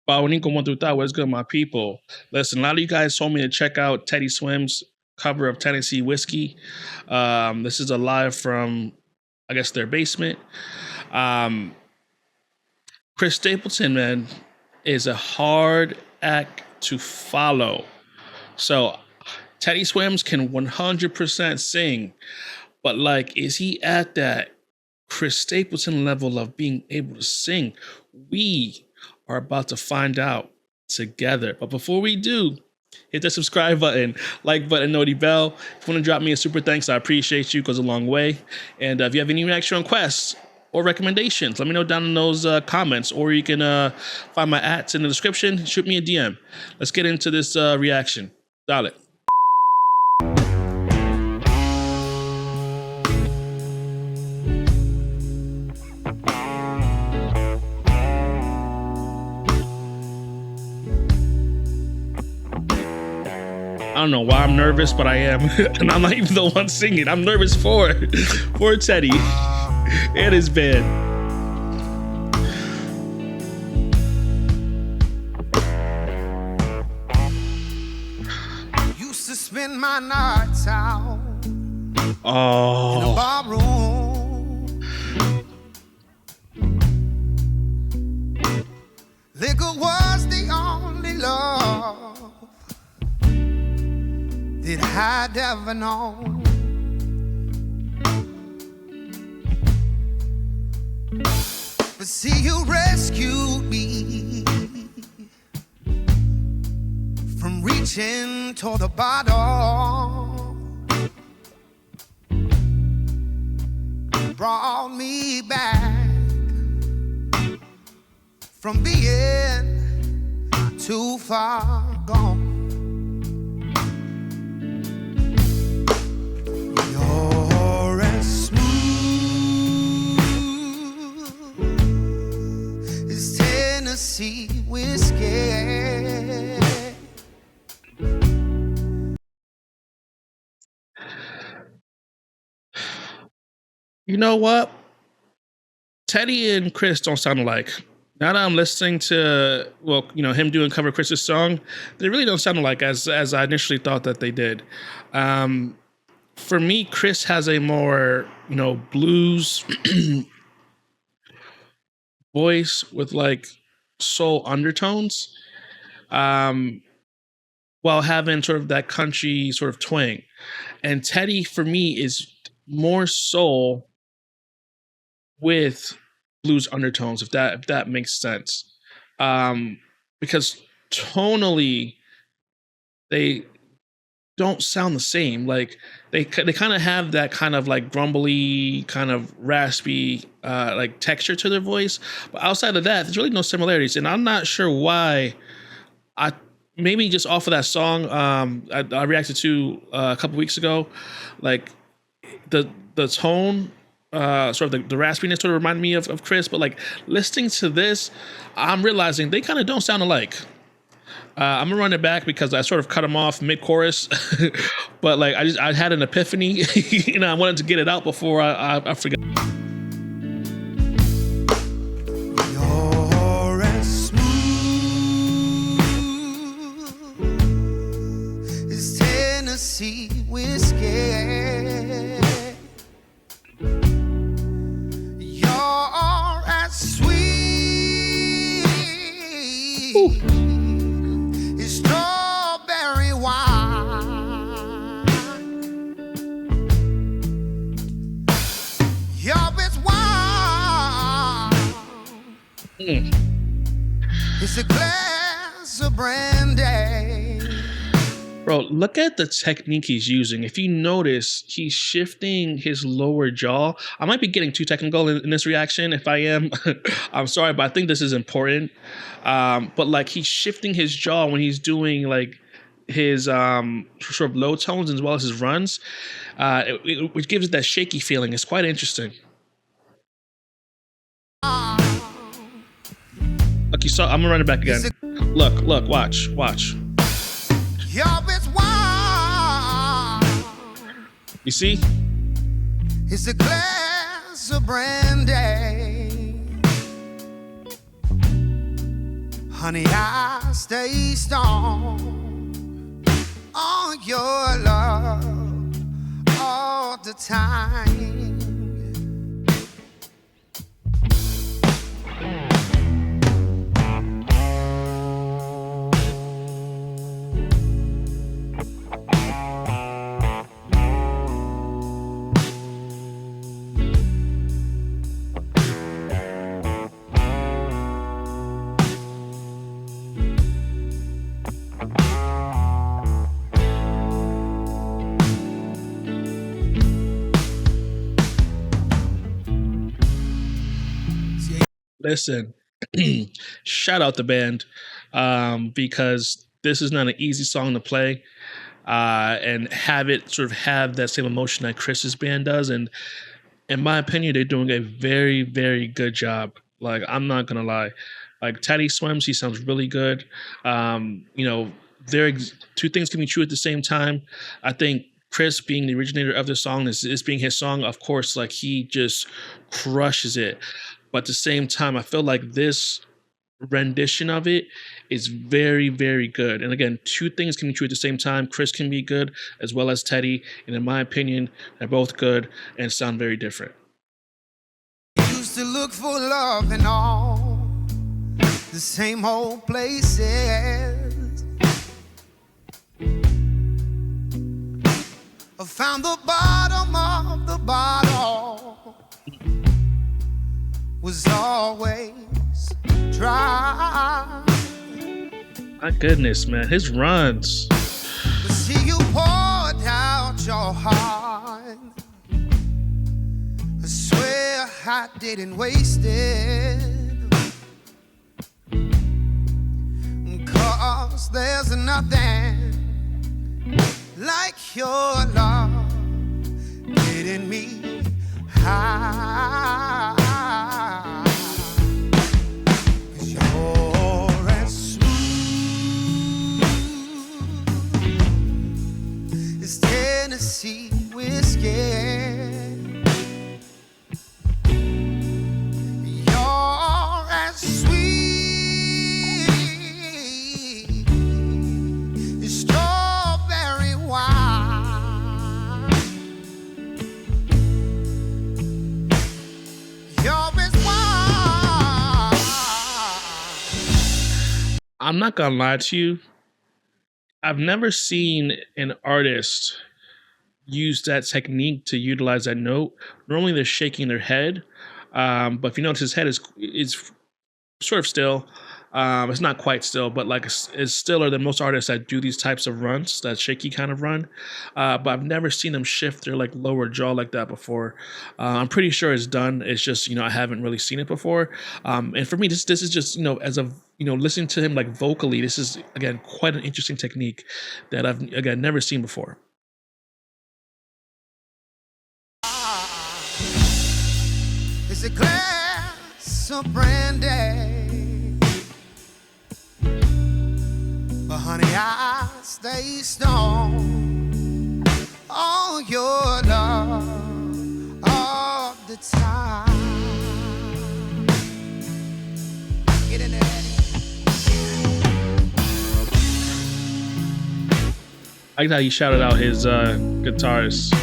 Baonico one through thought, what's good, my people? Listen, a lot of you guys told me to check out Teddy Swim's cover of Tennessee Whiskey. This is a live from, I guess, their basement. Um, Chris Stapleton, man, is a hard act to follow. So Teddy Swims can 100% sing, but like, is he at that Chris Stapleton level of being able to sing? We are about to find out together. But before we do, hit the subscribe button, like button, noti bell. If you want to drop me a super thanks, I appreciate you. It goes a long way. And if you have any extra requests or recommendations, let me know down in those comments, or you can find my ats in the description. Shoot me a DM. Let's get into this reaction. Dale. I don't know why I'm nervous, but I am. And I'm not even the one singing. I'm nervous for Teddy and his band. Used to spend my nights out in a Oh, barroom. Liquor was the only love that I'd ever known. But see, you rescued me from reaching toward the bottom, brought me back from being too far gone. You're as smooth as Tennessee whiskey. you know what? Teddy and Chris don't sound alike. Now that I'm listening to, well, you know, him doing cover Chris's song, they really don't sound alike as I initially thought that they did. For me, Chris has a more, you know, blues voice with like soul undertones, while having sort of that country sort of twang. And Teddy, for me, is more soul with blues undertones, if that makes sense. Because tonally, they don't sound the same. Like they kind of have that kind of like grumbly, kind of raspy, like texture to their voice. But outside of that, there's really no similarities, and I'm not sure why. I maybe just off of that song I reacted to a couple weeks ago, like the tone. Sort of the raspiness sort of reminded me of Chris, but like listening to this, I'm realizing they kind of don't sound alike. I'm gonna run it back because I sort of cut him off mid-chorus, but like I had an epiphany, you know, I wanted to get it out before I forgot. You're as smooth as Tennessee whiskey. You're as sweet as strawberry wine. You're as wild as a glass of brandy. Bro, look at the technique he's using. If you notice, he's shifting his lower jaw. I might be getting too technical in this reaction. If I am, I'm sorry, but I think this is important. But like he's shifting his jaw when he's doing like his sort of low tones as well as his runs, which gives it that shaky feeling. It's quite interesting. Look, you saw. I'm gonna run it back again. Look, watch. You're as wild You see? as a glass of brandy. Honey, I stay strong on your love all the time. Listen, shout out the band, because this is not an easy song to play, and have it sort of have that same emotion that Chris's band does. And in my opinion, they're doing a very, very good job. Like, I'm not gonna lie, like Teddy Swims, he sounds really good. You know, two things can be true at the same time. I think Chris, being the originator of the song, is being his song. Of course, like he just crushes it. But at the same time, I feel like this rendition of it is very, very good. And again, two things can be true at the same time. Chris can be good as well as Teddy. And in my opinion, they're both good and sound very different. Used to look for love in all the same old places. I found the bottom of the bottle was always dry. My goodness, man, his runs. But see, you poured out your heart. I swear I didn't waste it. 'Cause there's nothing like your love getting me high. 'Cause you're as smooth as Tennessee whiskey. You're as sweet as strawberry wine. You're as wine. I'm not gonna lie to you. I've never seen an artist use that technique to utilize that note. Normally they're shaking their head. But if you notice, his head is sort of still. It's not quite still, but like it's stiller than most artists that do these types of runs, that shaky kind of run. But I've never seen them shift their like lower jaw like that before. I'm pretty sure it's done. It's just, I haven't really seen it before. And for me, this is just, as of listening to him like vocally, this is again quite an interesting technique that I've again never seen before. It's a glass of brandy, but honey, I stay strong on your love all the time. Get in there, Eddie. I like how he shouted out his guitarist.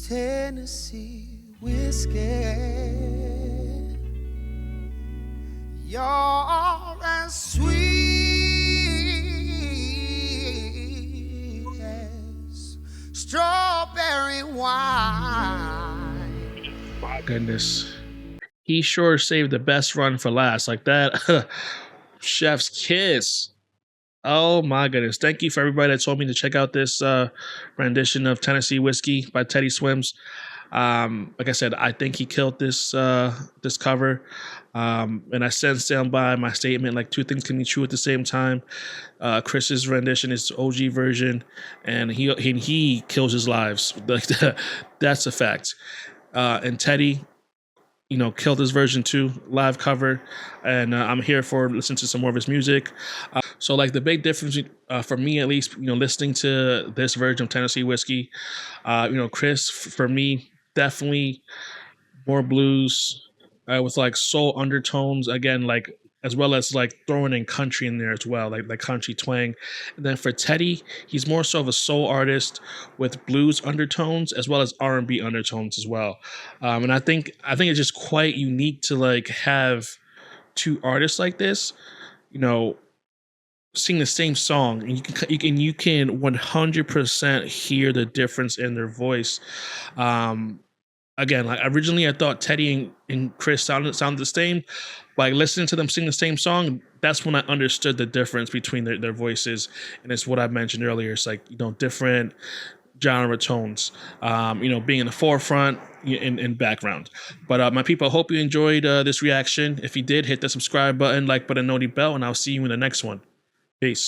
Tennessee whiskey. You're as sweet as strawberry wine. My goodness. He sure saved the best run for last. Like that, chef's kiss. Oh my goodness. Thank you for everybody that told me to check out this rendition of Tennessee Whiskey by Teddy Swims. Like I said, I think he killed this cover. And I stand by my statement. Like two things can be true at the same time. Chris's rendition is OG version, and he kills his lives. Like that's a fact. And Teddy, killed his version too, live cover, and I'm here for listening to some more of his music. So like the big difference for me at least, listening to this version of Tennessee Whiskey, Chris for me definitely more blues with like soul undertones again, like as well as like throwing in country in there as well, like country twang. And then for Teddy, he's more so of a soul artist with blues undertones as well as R&B undertones as well. And I think it's just quite unique to like have two artists like this, you know, sing the same song, and you can 100% hear the difference in their voice. Um, Again, like originally I thought Teddy and Chris sounded the same. Like listening to them sing the same song, that's when I understood the difference between their voices. And it's what I mentioned earlier. It's like, different genre tones, being in the forefront in background. But my people, I hope you enjoyed this reaction. If you did, hit the subscribe button, like button, noty bell, and I'll see you in the next one. Peace.